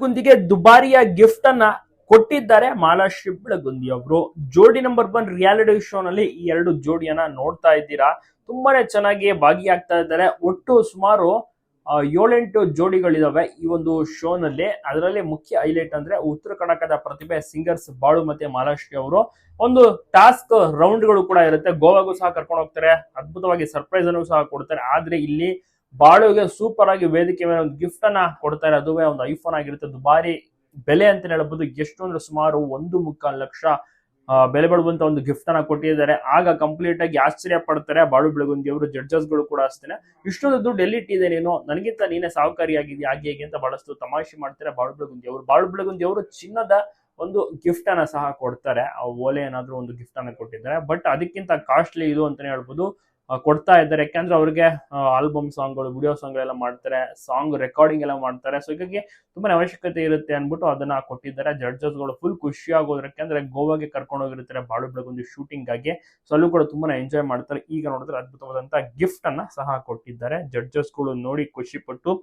ಬೆಳಗುಂದಿಗೆ ದುಬಾರಿಯ gift ಅನ್ನ ಕೊಟ್ಟಿದ್ದಾರೆ ಮಾಲಾಶ್ರೀ ಬೆಳಗುಂದಿ ಅವರು. ಜೋಡಿ ನಂಬರ್ 1 ರಿಯಾಲಿಟಿ ಶೋ ನಲ್ಲಿ ಈ ಎರಡು ಜೋಡಿಯನ್ನ ನೋಡ್ತಾ ಇದ್ದೀರಾ. ತುಂಬಾನೇ ಚೆನ್ನಾಗಿ ಭಾಗಿಯಾಗ್ತಾ ಇದ್ದಾರೆ. ಒಟ್ಟು ಸುಮಾರು 7-8 ಜೋಡಿಗಳಿದಾವೆ ಈ ಒಂದು ಶೋ ನಲ್ಲಿ. ಅದರಲ್ಲಿ ಮುಖ್ಯ ಹೈಲೈಟ್ ಅಂದ್ರೆ ಉತ್ತರ ಕರ್ನಾಟಕದ ಪ್ರತಿಭೆ ಸಿಂಗರ್ಸ್ ಬಾಳು ಮತ್ತೆ ಮಾಲಾಶ್ರೀ ಅವರು. ಒಂದು ಟಾಸ್ಕ್ ರೌಂಡ್ ಗಳು ಕೂಡ ಇರುತ್ತೆ. ಗೋವಾಗೂ ಸಹ ಕರ್ಕೊಂಡು ಹೋಗ್ತಾರೆ, ಅದ್ಭುತವಾಗಿ ಸರ್ಪ್ರೈಸ್ ಅನ್ನು ಸಹ ಕೊಡ್ತಾರೆ. ಆದ್ರೆ ಇಲ್ಲಿ ಬಾಳುಗೆ ಸೂಪರ್ ಆಗಿ ವೇದಿಕೆ ಮೇಲೆ ಒಂದು ಗಿಫ್ಟ್ ಅನ್ನ ಕೊಡ್ತಾರೆ. ಅದುವೇ ಒಂದು ಐಫೋನ್ ಆಗಿರುತ್ತೆ. ದುಬಾರಿ ಬೆಲೆ ಅಂತ ಹೇಳ್ಬಹುದು. ಎಷ್ಟು ಅಂದ್ರೆ ಸುಮಾರು 1.25 ಲಕ್ಷ ಬೆಲೆ ಬಾಳುವಂತ ಒಂದು ಗಿಫ್ಟ್ ಅನ್ನ ಕೊಟ್ಟಿದ್ದಾರೆ. ಆಗ ಕಂಪ್ಲೀಟ್ ಆಗಿ ಆಶ್ಚರ್ಯ ಪಡ್ತಾರೆ ಬಾಳು ಬೆಳಗುಂದಿ ಅವರು. ಜಡ್ಜಸ್ ಗಳು ಕೂಡ ಅಷ್ಟೇನೆ, ಇಷ್ಟೊಂದು ದುಡ್ಡು ಎಲ್ಲಿಟ್ಟಿದೆ ನೀನು, ನನಗಿಂತ ನೀನೇ ಸಾಹುಕಾರಿಯಾಗಿದ್ಯಾ ಹಾಗೆ ಹೇಗೆ ಅಂತ ಬಹಳಷ್ಟು ತಮಾಷೆ ಮಾಡ್ತಾರೆ ಬಾಳು ಬೆಳಗುಂದಿ ಅವರು. ಬಾಳು ಬೆಳಗುಂದಿ ಅವರು ಚಿನ್ನದ ಒಂದು ಗಿಫ್ಟ್ ಅನ್ನ ಸಹ ಕೊಡ್ತಾರೆ. ಓಲೆ ಏನಾದ್ರೂ ಒಂದು ಗಿಫ್ಟ್ ಅನ್ನ ಕೊಟ್ಟಿದ್ದಾರೆ. ಬಟ್ ಅದಕ್ಕಿಂತ ಕಾಸ್ಟ್ಲಿ ಇದು ಅಂತಾನೆ ಹೇಳ್ಬೋದು ಕೊಡ್ತಾ ಇದ್ದಾರೆ. ಯಾಕಂದ್ರೆ ಅವ್ರಿಗೆ ಆಲ್ಬಮ್ ಸಾಂಗ್ಗಳು, ವಿಡಿಯೋ ಸಾಂಗ್ ಎಲ್ಲ ಮಾಡ್ತಾರೆ, ಸಾಂಗ್ ರೆಕಾರ್ಡಿಂಗ್ ಎಲ್ಲ ಮಾಡ್ತಾರೆ. ಸೊ ಹೀಗಾಗಿ ತುಂಬಾನೇ ಅವಶ್ಯಕತೆ ಇರುತ್ತೆ ಅನ್ಬಿಟ್ಟು ಅದನ್ನ ಕೊಟ್ಟಿದ್ದಾರೆ. ಜಡ್ಜಸ್ ಗಳು ಫುಲ್ ಖುಷಿ ಆಗೋದ್ರು. ಯಾಕಂದ್ರೆ ಗೋವಾಗೆ ಕರ್ಕೊಂಡು ಹೋಗಿರ್ತಾರೆ ಬಾಳು ಬೆಳಗುಂದಿ ಶೂಟಿಂಗ್ ಆಗಿ. ಸೊ ಅಲ್ಲೂ ಕೂಡ ತುಂಬಾನೇ ಎಂಜಾಯ್ ಮಾಡ್ತಾರೆ. ಈಗ ನೋಡಿದ್ರೆ ಅದ್ಭುತವಾದಂತ ಗಿಫ್ಟ್ ಅನ್ನ ಸಹ ಕೊಟ್ಟಿದ್ದಾರೆ. ಜಡ್ಜಸ್ ಗಳು ನೋಡಿ ಖುಷಿ ಪಟ್ಟು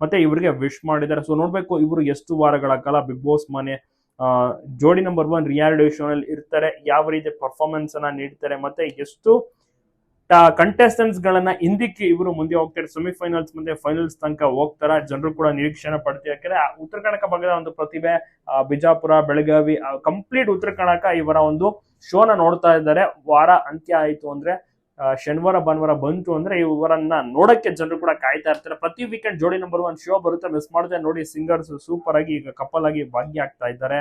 ಮತ್ತೆ ಇವರಿಗೆ ವಿಶ್ ಮಾಡಿದ್ದಾರೆ. ಸೊ ನೋಡ್ಬೇಕು ಇವರು ಎಷ್ಟು ವಾರಗಳ ಕಾಲ ಬಿಗ್ ಬಾಸ್ ಮನೆ ಜೋಡಿ ನಂಬರ್ 1 ರಿಯಾಲಿಟಿ ಶೋ ನಲ್ಲಿ ಇರ್ತಾರೆ, ಯಾವ ರೀತಿ ಪರ್ಫಾರ್ಮೆನ್ಸ್ ಅನ್ನ ನೀಡ್ತಾರೆ, ಮತ್ತೆ ಎಷ್ಟು ಕಂಟೆಸ್ಟೆಂಟ್ಸ್ ಗಳನ್ನ ಹಿಂದಿಕ್ಕಿ ಇವರು ಮುಂದೆ ಹೋಗ್ತಾರೆ. ಸೆಮಿಫೈನಲ್ಸ್ ಮತ್ತೆ ಫೈನಲ್ಸ್ ತನಕ ಹೋಗ್ತಾರ. ಜನರು ಕೂಡ ನಿರೀಕ್ಷೆನ ಪಡ್ತೀವಿ. ಯಾಕಂದ್ರೆ ಉತ್ತರ ಕರ್ನಾಟಕ ಭಾಗದ ಒಂದು ಪ್ರತಿಭೆ ಬಿಜಾಪುರ, ಬೆಳಗಾವಿ, ಕಂಪ್ಲೀಟ್ ಉತ್ತರ ಕರ್ನಾಟಕ ಇವರ ಒಂದು ಶೋನ ನೋಡ್ತಾ ಇದ್ದಾರೆ. ವಾರ ಅಂತ್ಯ ಆಯ್ತು ಅಂದ್ರೆ ಶನಿವಾರ ಭಾನುವಾರ ಬಂತು ಅಂದ್ರೆ ಇವರನ್ನ ನೋಡಕ್ಕೆ ಜನರು ಕೂಡ ಕಾಯ್ತಾ ಇರ್ತಾರೆ. ಪ್ರತಿ ವೀಕೆಂಡ್ ಜೋಡಿ ನಂಬರ್ 1 ಶೋ ಬರುತ್ತೆ, ಮಿಸ್ ಮಾಡದೆ ನೋಡಿ. ಸಿಂಗರ್ಸ್ ಸೂಪರ್ ಆಗಿ ಈಗ ಕಪಲ್ ಆಗಿ ಭಾಗಿಯಾಗ್ತಾ ಇದ್ದಾರೆ.